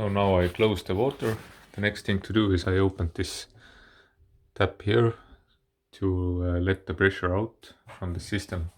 So now I close the water. The next thing to do is I open this tap here to let the pressure out from the system.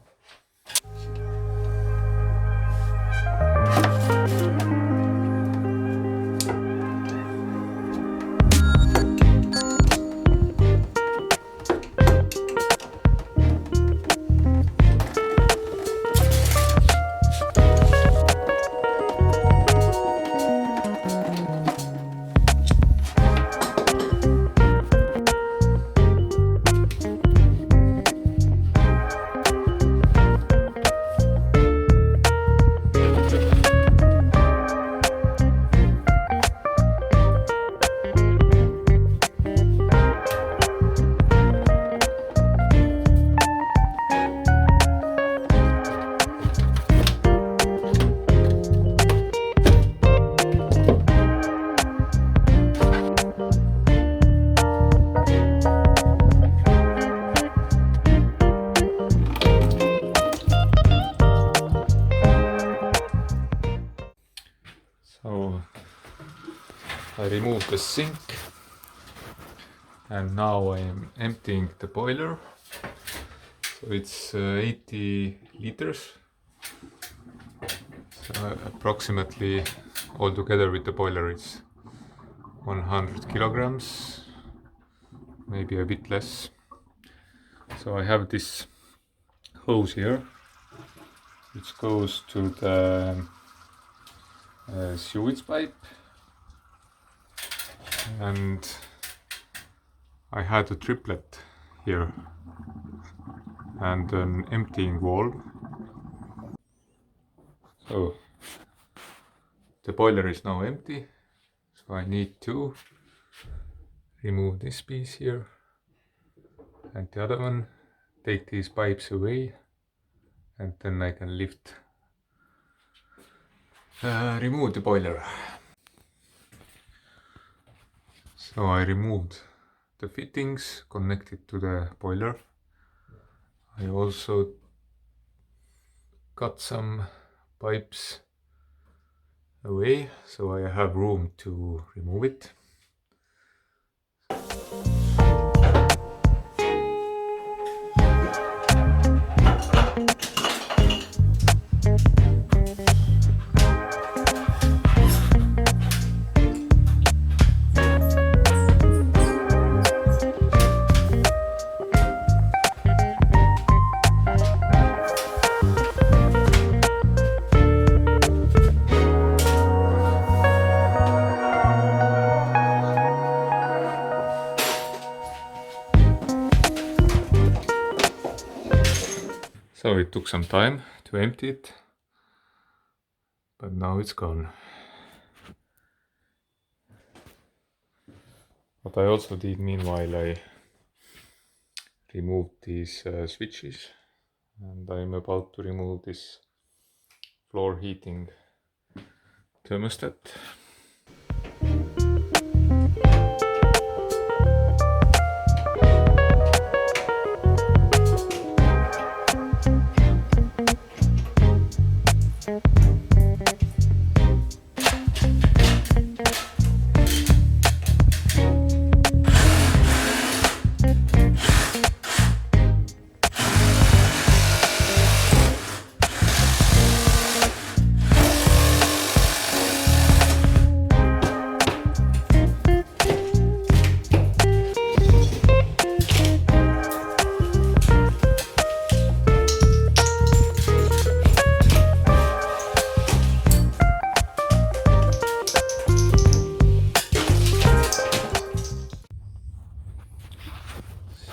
So I remove the sink and now I am emptying the boiler. So it's 80 liters. So approximately altogether with the boiler it's 100 kilograms, maybe a bit less. So I have this hose here which goes to the sewage pipe, and I had a triplet here and an emptying valve. So the boiler is now empty, so I need to remove this piece here and the other one, take these pipes away, and then I can remove the boiler. So I removed the fittings connected to the boiler. I also cut some pipes away, so I have room to remove it. So it took some time to empty it, but now it's gone. What I also did meanwhile, I removed these switches, and I'm about to remove this floor heating thermostat.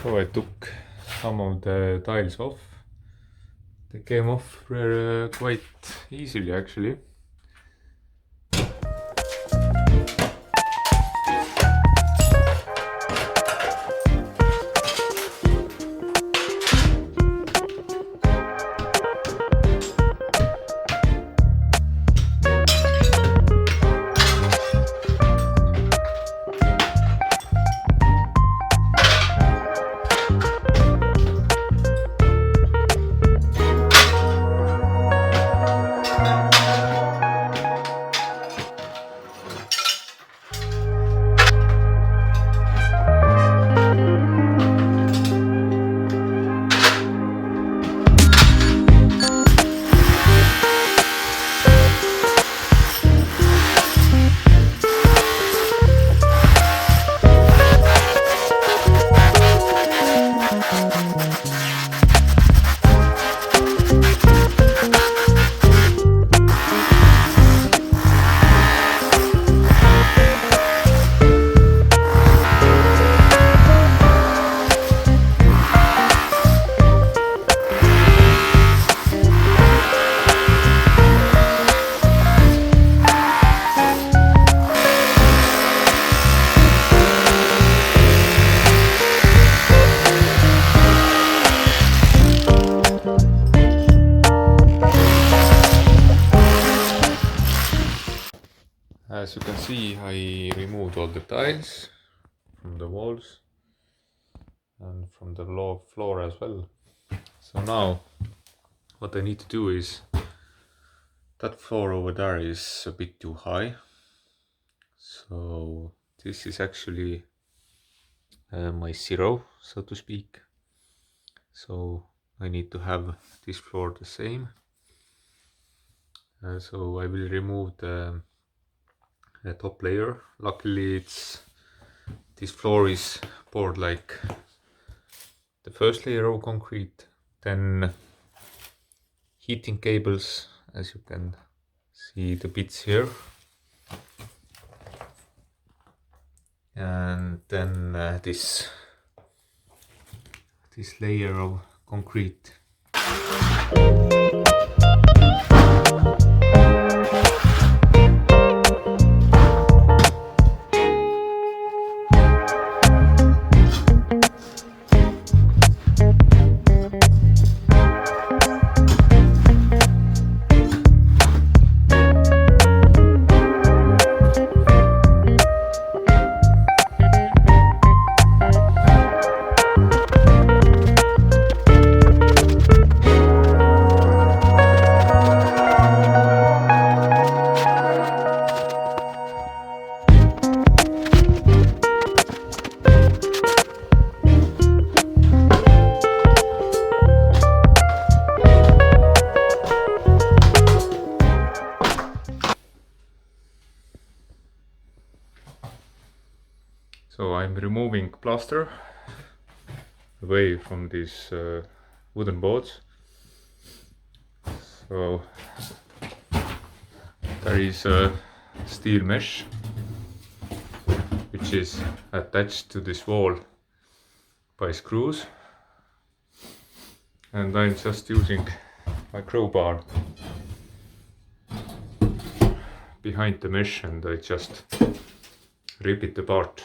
So I took some of the tiles off. They came off quite easily actually. As you can see, I removed all the tiles from the walls and from the floor as well. So now what I need to do is, that floor over there is a bit too high. So this is actually my zero, so to speak. So I need to have this floor the same. So I will remove the top layer. Luckily this floor is poured like the first layer of concrete, then heating cables, as you can see the bits here, and then this layer of concrete. So I'm removing plaster away from these wooden boards. So there is a steel mesh which is attached to this wall by screws, and I'm just using my crowbar behind the mesh and I just rip it apart.